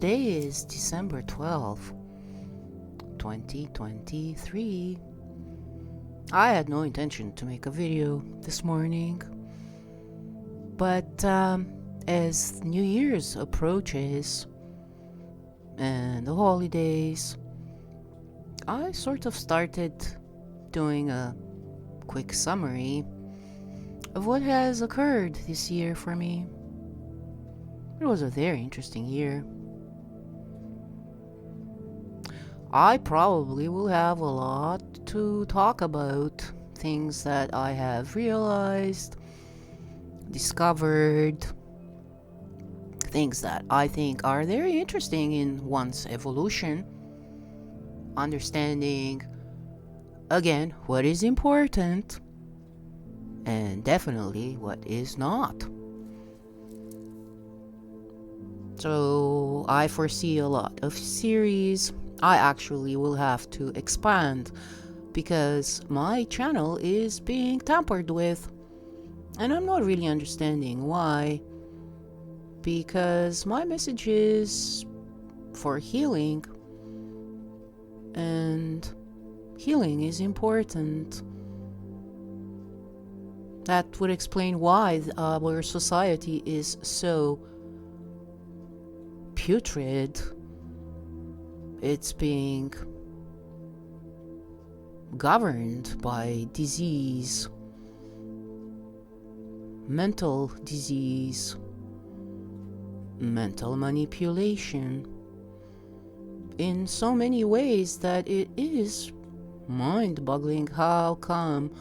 Today is December 12th, 2023. I had no intention to make a video this morning, but as New Year's approaches and the holidays, I sort of started doing a quick summary of what has occurred this year for me. It was a very interesting year. I probably will have a lot to talk about, things that I have realized, discovered, things that I think are very interesting in one's evolution, understanding, again, what is important, and definitely what is not. So I foresee a lot of series. I actually will have to expand because my channel is being tampered with, and I'm not really understanding why, because my message is for healing, and healing is important. That would explain why our society is so putrid. It's being governed by disease, mental disease, mental manipulation, in so many ways that it is mind-boggling how come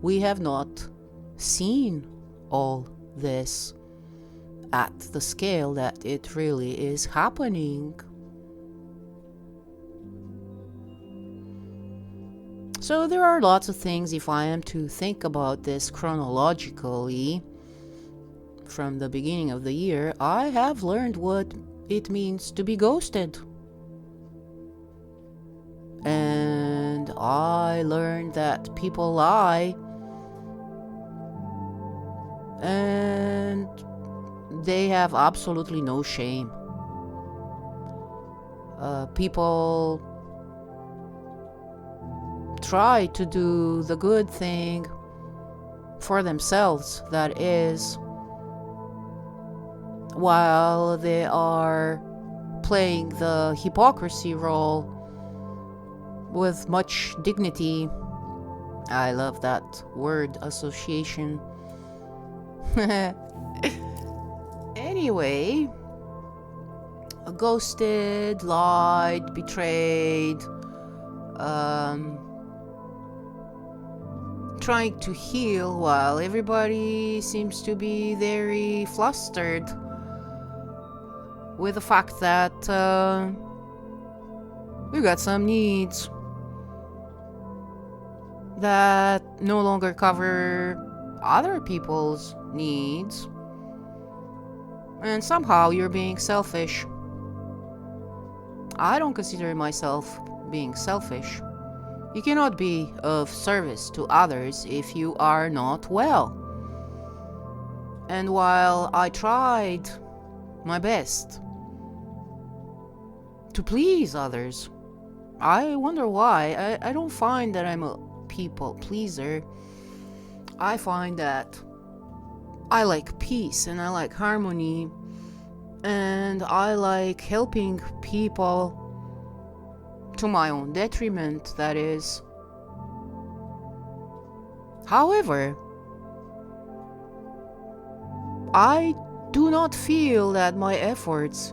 we have not seen all this at the scale that it really is happening. So there are lots of things, if I am to think about this chronologically, from the beginning of the year, I have learned what it means to be ghosted. And I learned that people lie, and they have absolutely no shame. People try to do the good thing for themselves, that is, while they are playing the hypocrisy role with much dignity. I love that word association. Anyway, ghosted, lied, betrayed, trying to heal while everybody seems to be very flustered with the fact that we got some needs that no longer cover other people's needs, and somehow you're being selfish. I don't consider myself being selfish. You cannot be of service to others if you are not well. And while I tried my best to please others, I wonder why. I don't find that I'm a people pleaser. I find that I like peace and I like harmony, and I like helping people to my own detriment, that is. However, I do not feel that my efforts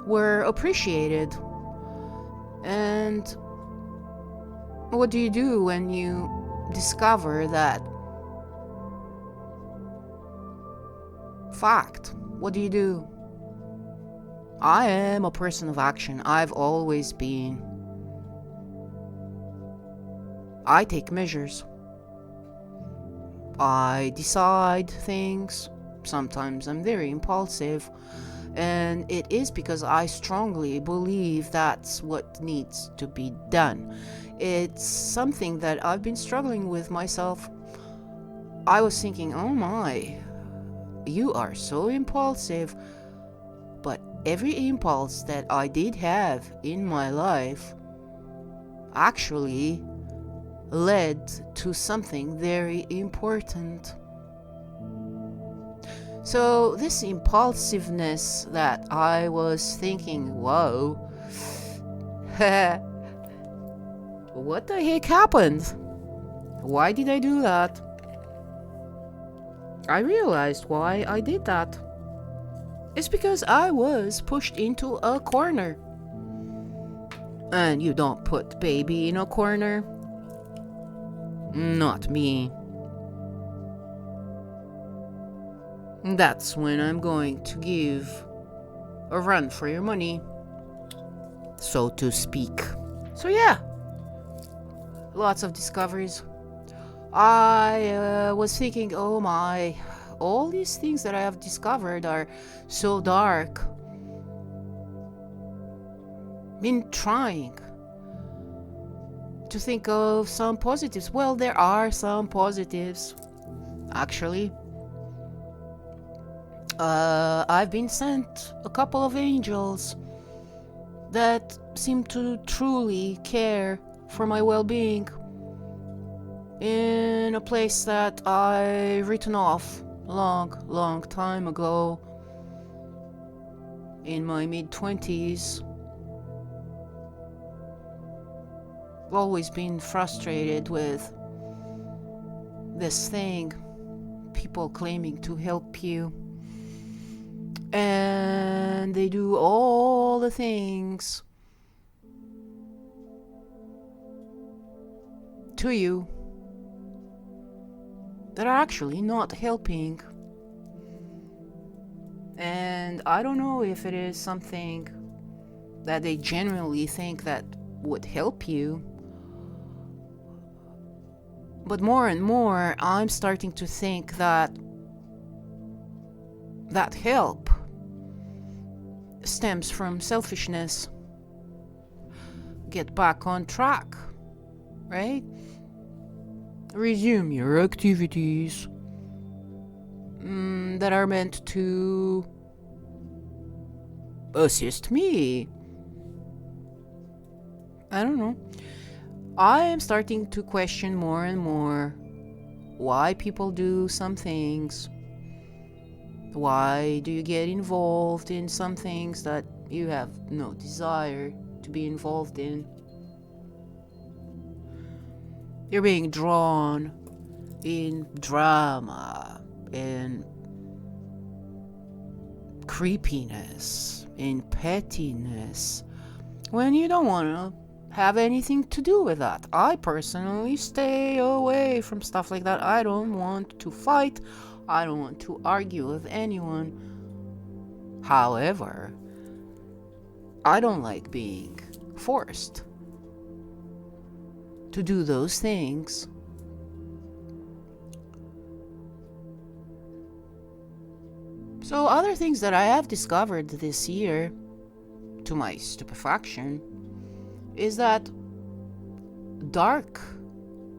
were appreciated. And what do you do when you discover that fact? What do you do? I am a person of action. I've always been. I take measures. I decide things. Sometimes I'm very impulsive. And it is because I strongly believe that's what needs to be done. It's something that I've been struggling with myself. I was thinking, oh my, you are so impulsive. But every impulse that I did have in my life actually led to something very important. So this impulsiveness that I was thinking, whoa, what the heck happened? Why did I do that? I realized why I did that. It's because I was pushed into a corner. And you don't put baby in a corner. Not me. That's when I'm going to give a run for your money, so to speak. So yeah, lots of discoveries. I was thinking, oh my, all these things that I have discovered are so dark. Been trying to think of some positives. Well, there are some positives, actually. I've been sent a couple of angels that seem to truly care for my well-being in a place that I written off long time ago in my mid-20s. Always been frustrated with this thing, people claiming to help you, and they do all the things to you that are actually not helping. And I don't know if it is something that they genuinely think that would help you, but more and more I'm starting to think that that help stems from selfishness. Get back on track, right? Resume your activities that are meant to assist me. I don't know. I am starting to question more and more why people do some things. Why do you get involved in some things that you have no desire to be involved in? You're being drawn in drama, in creepiness, in pettiness, when you don't want to have anything to do with that. I personally stay away from stuff like that. I don't want to fight. I don't want to argue with anyone. However, I don't like being forced to do those things. So other things that I have discovered this year, to my stupefaction, is that dark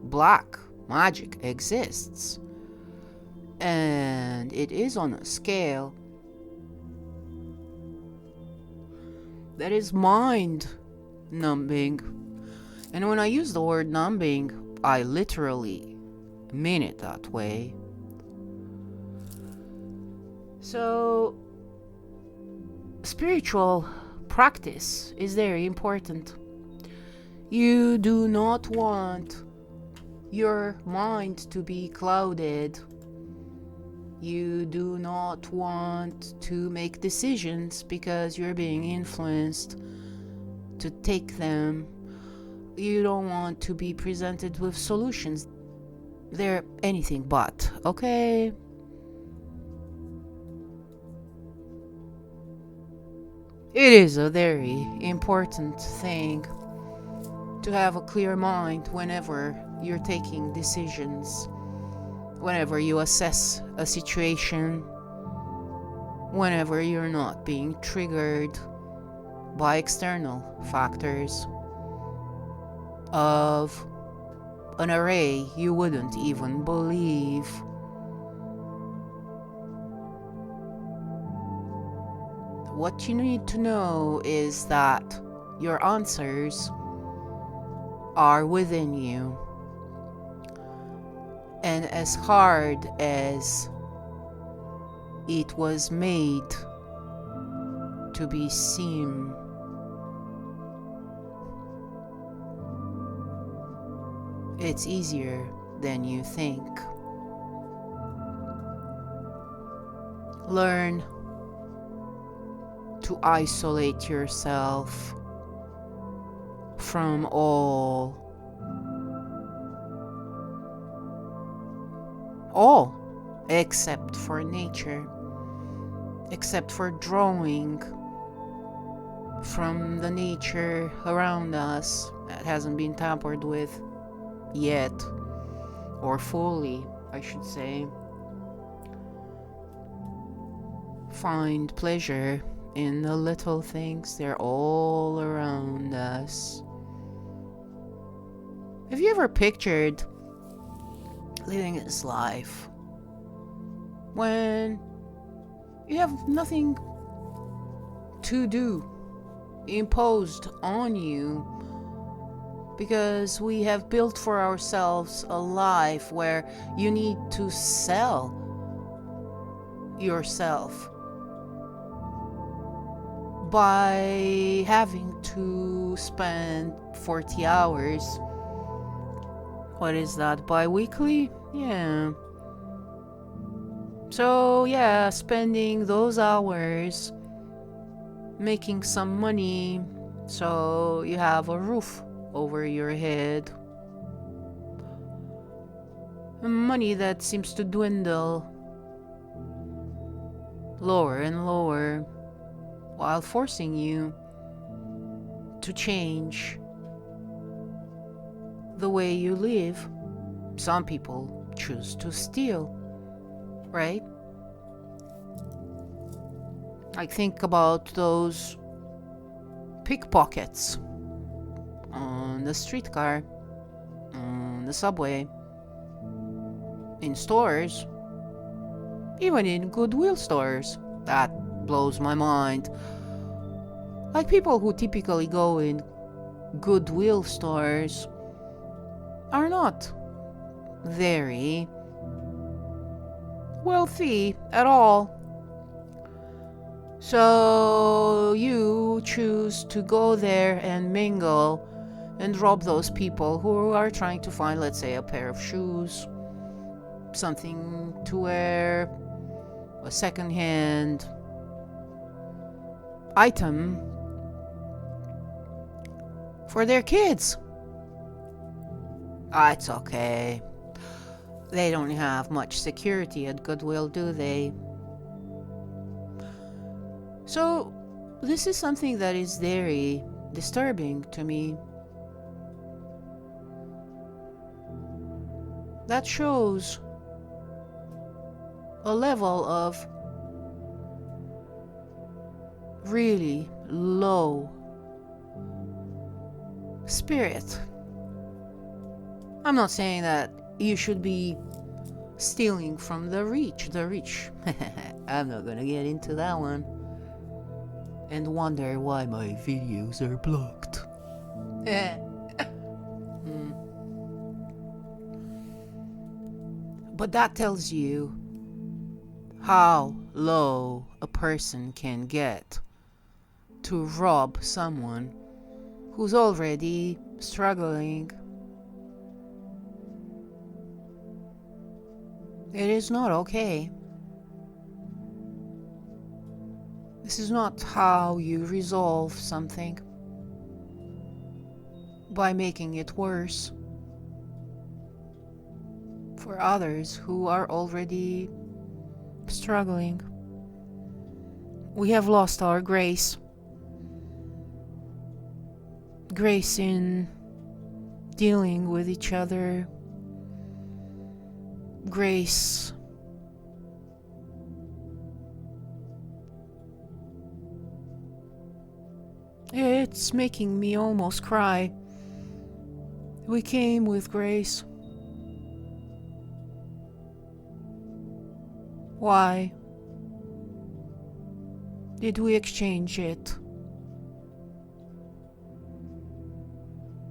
black magic exists, and it is on a scale that is mind numbing. And when I use the word numbing, I literally mean it that way. So spiritual practice is very important. You do not want your mind to be clouded. You do not want to make decisions because you're being influenced to take them. You don't want to be presented with solutions. They're anything but, okay? It is a very important thing to have a clear mind whenever you're taking decisions, whenever you assess a situation, whenever you're not being triggered by external factors of an array you wouldn't even believe. what you need to know is that your answers are within you. And as hard as it was made to be seen, it's easier than you think. Learn to isolate yourself from all except for nature, except for drawing from the nature around us that hasn't been tampered with yet, or fully, I should say. Find pleasure in the little things, they're all around us. Have you ever pictured living this life when you have nothing to do imposed on you, because we have built for ourselves a life where you need to sell yourself by having to spend 40 hours. What is that, bi-weekly? Yeah. So yeah, spending those hours making some money so you have a roof over your head. Money that seems to dwindle lower and lower, while forcing you to change the way you live. Some people choose to steal, right? I think about those pickpockets on the streetcar, on the subway, in stores, even in Goodwill stores. That blows my mind. Like, people who typically go in Goodwill stores are not very wealthy at all. So you choose to go there and mingle and rob those people who are trying to find, let's say, a pair of shoes, something to wear, a second-hand item for their kids. It's okay. They don't have much security at Goodwill, do they? So, this is something that is very disturbing to me. That shows a level of really low spirit. I'm not saying that you should be stealing from the rich. I'm not gonna get into that one and wonder why my videos are blocked. But that tells you how low a person can get to rob someone who's already struggling. It is not okay. This is not how you resolve something, by making it worse for others who are already struggling. We have lost our grace. Grace in dealing with each other. Grace it's making me almost cry. We came with grace. Why? Did we exchange it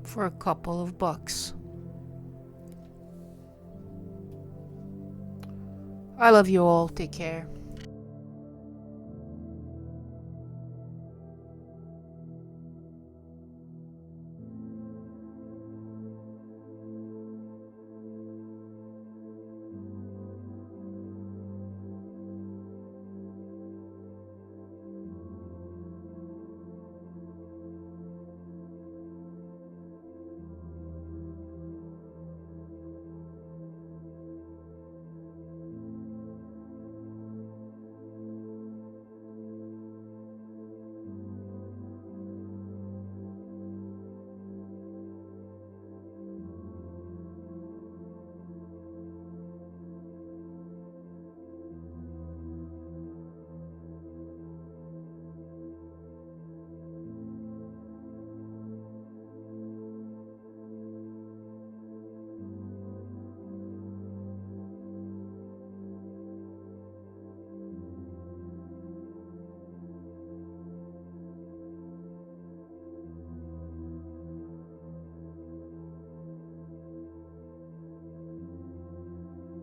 for a couple of bucks? I love you all. Take care.